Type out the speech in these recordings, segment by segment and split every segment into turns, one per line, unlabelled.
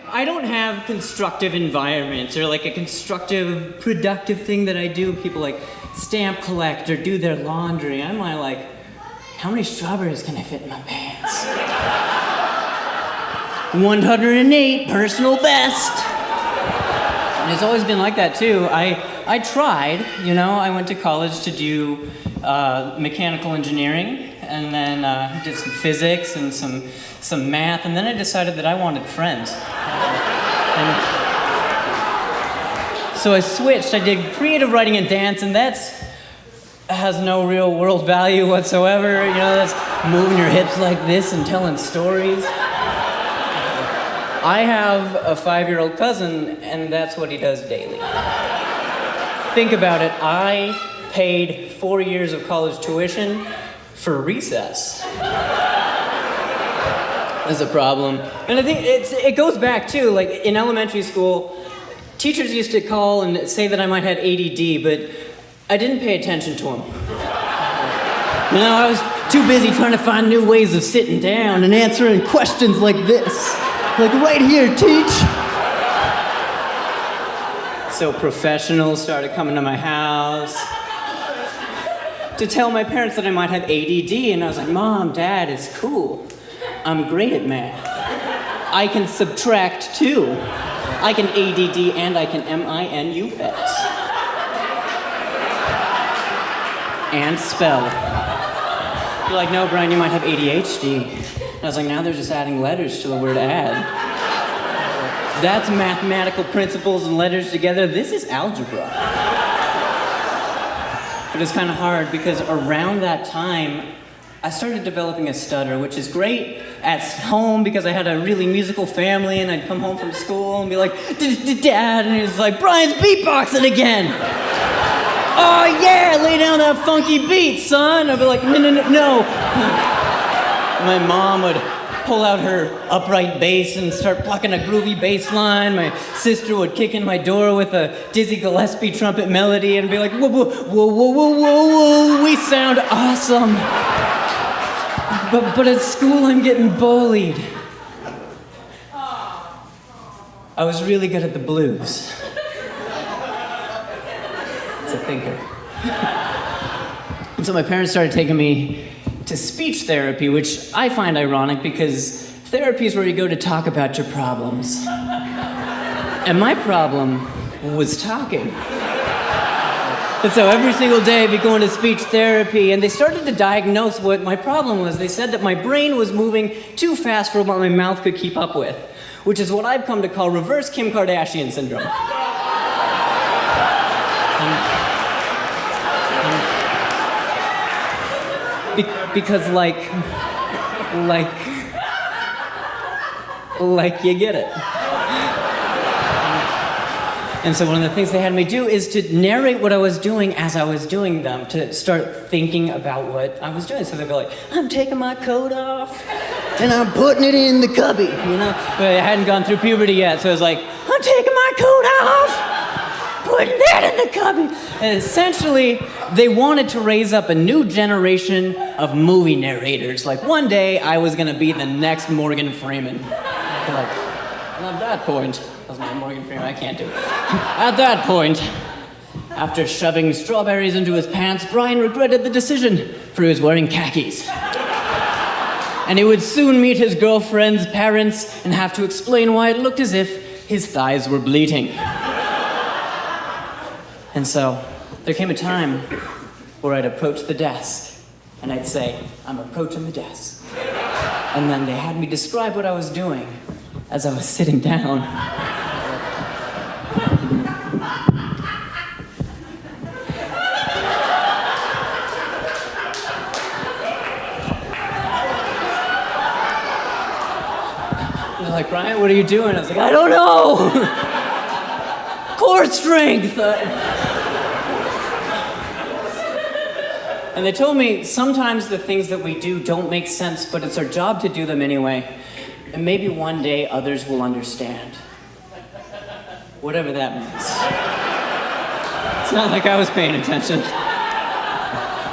I don't have constructive environments or like a constructive, productive thing that I do. People like stamp collect or do their laundry. I'm like, how many strawberries can I fit in my pants? 108, personal best. And it's always been like that too. I tried, I went to college to do mechanical engineering, and then did some physics and some math, and then I decided that I wanted friends. And so I switched. I did creative writing and dance, and has no real world value whatsoever. That's moving your hips like this and telling stories. I have a 5-year-old cousin, and that's what he does daily. Think about it. I paid 4 years of college tuition for recess. That's a problem. And I think it goes back too, like in elementary school, teachers used to call and say that I might have ADD, but I didn't pay attention to them. I was too busy trying to find new ways of sitting down and answering questions like this. Like, right here, teach. So professionals started coming to my house to tell my parents that I might have ADD, and I was like, Mom, Dad, it's cool. I'm great at math. I can subtract too. I can ADD and I can MINUX. And spell. They're like, no, Brian, you might have ADHD. And I was like, now they're just adding letters to the word add. That's mathematical principles and letters together. This is algebra. But it's kind of hard because around that time, I started developing a stutter, which is great at home because I had a really musical family, and I'd come home from school and be like, Dad, and he was like, Brian's beatboxing again. Oh yeah, lay down that funky beat, son. I'd be like, no. My mom would pull out her upright bass and start plucking a groovy bass line. My sister would kick in my door with a Dizzy Gillespie trumpet melody and be like, whoa, whoa, whoa, whoa, whoa, whoa, whoa, we sound awesome. But at school, I'm getting bullied. I was really good at the blues. It's a thinker. And so my parents started taking me to speech therapy, which I find ironic because therapy is where you go to talk about your problems. And my problem was talking. And so every single day I'd be going to speech therapy, and they started to diagnose what my problem was. They said that my brain was moving too fast for what my mouth could keep up with, which is what I've come to call reverse Kim Kardashian syndrome. Because like you get it. And so one of the things they had me do is to narrate what I was doing as I was doing them, to start thinking about what I was doing. So they'd be like, I'm taking my coat off, and I'm putting it in the cubby, But I hadn't gone through puberty yet, so I was like, I'm taking my coat off, putting that in the cubby. And essentially, they wanted to raise up a new generation of movie narrators. Like, one day, I was gonna be the next Morgan Freeman. Like, at that point, I was not Morgan Freeman, I can't do it. At that point, after shoving strawberries into his pants, Brian regretted the decision, for he was wearing khakis. And he would soon meet his girlfriend's parents and have to explain why it looked as if his thighs were bleeding. And so, there came a time where I'd approach the desk, and I'd say, I'm approaching the desk. And then they had me describe what I was doing as I was sitting down. They're like, Brian, what are you doing? I was like, I don't know. Core strength. And they told me sometimes the things that we do don't make sense, but it's our job to do them anyway. And maybe one day others will understand. Whatever that means. It's not like I was paying attention.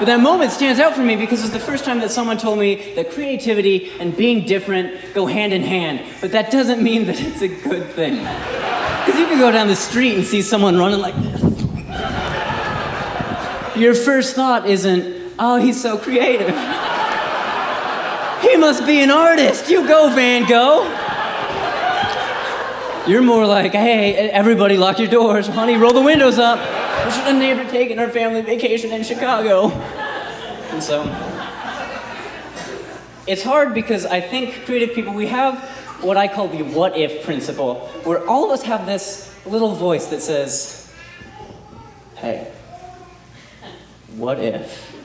But that moment stands out for me because it's the first time that someone told me that creativity and being different go hand in hand. But that doesn't mean that it's a good thing. Because you can go down the street and see someone running like this. Your first thought isn't, oh, he's so creative. He must be an artist. You go, Van Gogh. You're more like, hey, everybody lock your doors. Honey, roll the windows up. We're a neighbor taking our family vacation in Chicago. And so, it's hard because I think creative people, we have what I call the what if principle, where all of us have this little voice that says, hey, what if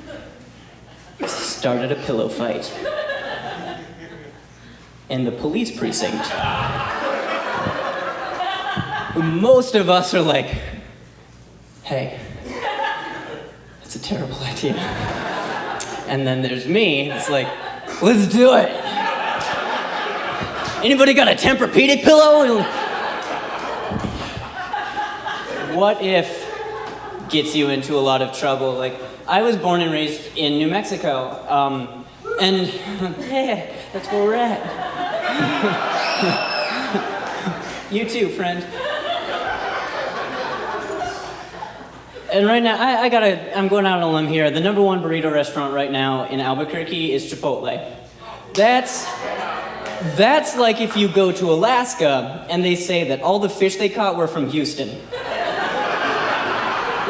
I started a pillow fight in the police precinct? Most of us are like, hey, that's a terrible idea. And then there's me, it's like, let's do it. Anybody got a Tempur-Pedic pillow? What if gets you into a lot of trouble? Like, I was born and raised in New Mexico, and yeah, that's where we're at. You too, friend. And right now, I'm going out on a limb here. The number one burrito restaurant right now in Albuquerque is Chipotle. That's like if you go to Alaska and they say that all the fish they caught were from Houston.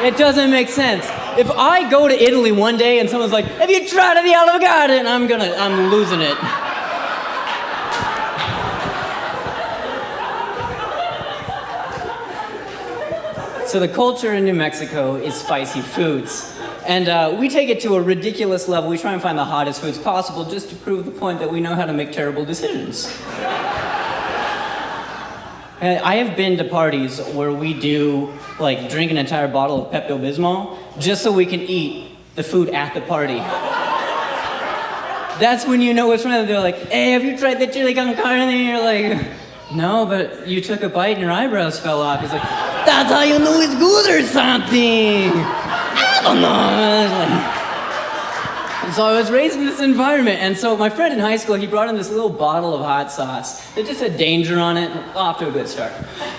It doesn't make sense. If I go to Italy one day and someone's like, have you tried the Olive Garden? I'm losing it. So the culture in New Mexico is spicy foods. And we take it to a ridiculous level. We try and find the hottest foods possible just to prove the point that we know how to make terrible decisions. I have been to parties where we do, like, drink an entire bottle of Pepto-Bismol just so we can eat the food at the party. That's when you know what's wrong. They're like, hey, have you tried the chili con carne? And you're like, no, but you took a bite and your eyebrows fell off. He's like, that's how you know it's good or something. I don't know. So I was raised in this environment, and so my friend in high school, he brought in this little bottle of hot sauce that just had danger on it. Off to a good start.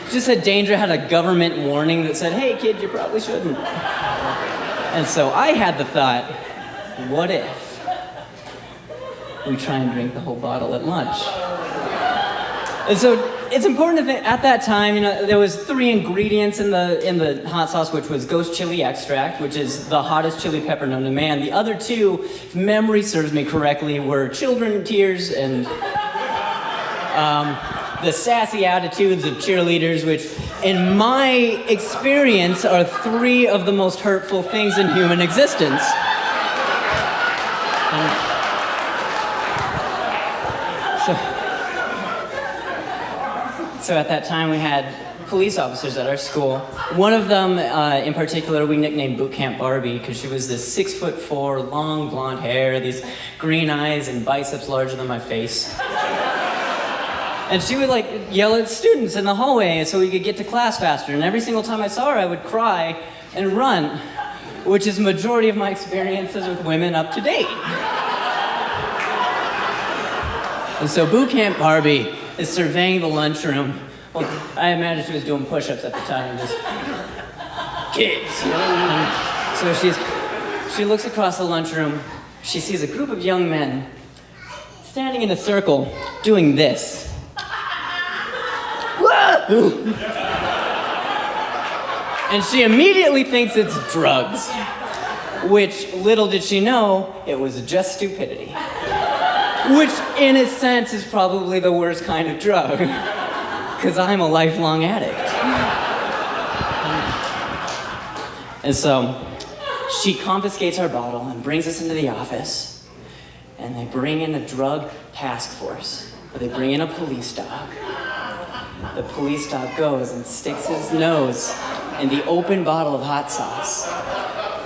It just said danger, had a government warning that said, hey kid, you probably shouldn't. And so I had the thought, what if we try and drink the whole bottle at lunch? And so it's important to think, at that time, you know, there was 3 ingredients in the hot sauce, which was ghost chili extract, which is the hottest chili pepper known to man. The other 2, if memory serves me correctly, were children tears and the sassy attitudes of cheerleaders, which, in my experience, are 3 of the most hurtful things in human existence. So at that time, we had police officers at our school. One of them, in particular, we nicknamed Boot Camp Barbie because she was this 6'4", long blonde hair, these green eyes, and biceps larger than my face. And she would yell at students in the hallway so we could get to class faster. And every single time I saw her, I would cry and run, which is the majority of my experiences with women up to date. And so Boot Camp Barbie is surveying the lunchroom. Well, I imagine she was doing push-ups at the time, just kids, you know? So she looks across the lunchroom. She sees a group of young men standing in a circle doing this. And she immediately thinks it's drugs, which little did she know, it was just stupidity. Which, in a sense, is probably the worst kind of drug, because I'm a lifelong addict. And so, she confiscates our bottle and brings us into the office, and they bring in a drug task force. They bring in a police dog. The police dog goes and sticks his nose in the open bottle of hot sauce,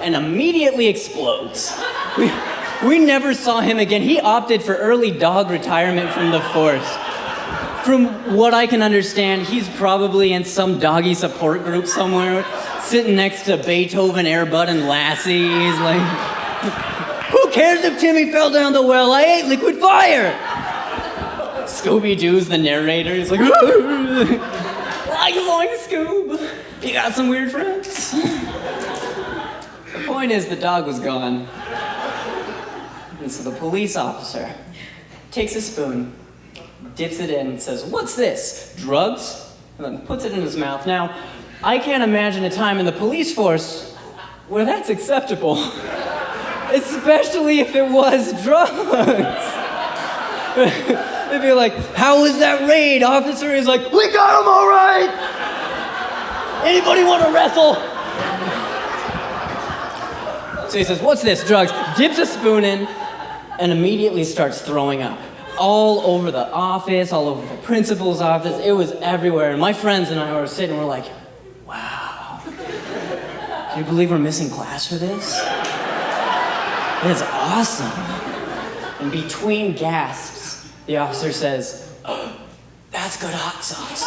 and immediately explodes. We never saw him again. He opted for early dog retirement from the force. From what I can understand, he's probably in some doggy support group somewhere, sitting next to Beethoven, Air Bud, and Lassie. He's like, Who cares if Timmy fell down the well? I ate liquid fire. Scooby-Doo's the narrator. He's like, like Scoob. You got some weird friends. The point is, the dog was gone. And so the police officer takes a spoon, dips it in, and says, "What's this? Drugs?" And then puts it in his mouth. Now, I can't imagine a time in the police force where that's acceptable. Especially if it was drugs. They'd be like, "How was that raid, officer?" He's like, "We got him all right! Anybody want to wrestle?" So he says, "What's this? Drugs?" Dips a spoon in and immediately starts throwing up. All over the office, all over the principal's office. It was everywhere. And my friends and I were sitting, we're like, wow. Can you believe we're missing class for this? It's awesome. And between gasps, the officer says, "Oh, that's good hot sauce."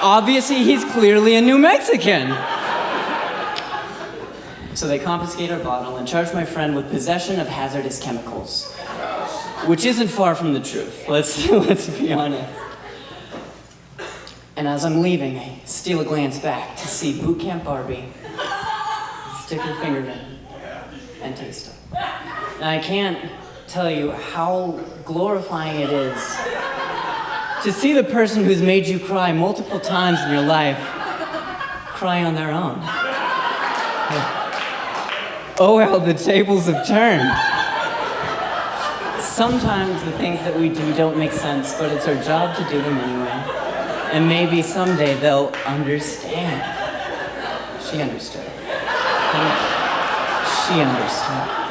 Obviously, he's clearly a New Mexican. So they confiscate our bottle and charge my friend with possession of hazardous chemicals. Which isn't far from the truth. Let's be honest. And as I'm leaving, I steal a glance back to see Boot Camp Barbie stick her finger in and taste it. Now, I can't tell you how glorifying it is to see the person who's made you cry multiple times in your life cry on their own. Oh, how the tables have turned. Sometimes the things that we do don't make sense, but it's our job to do them anyway. And maybe someday they'll understand. She understood. She understood.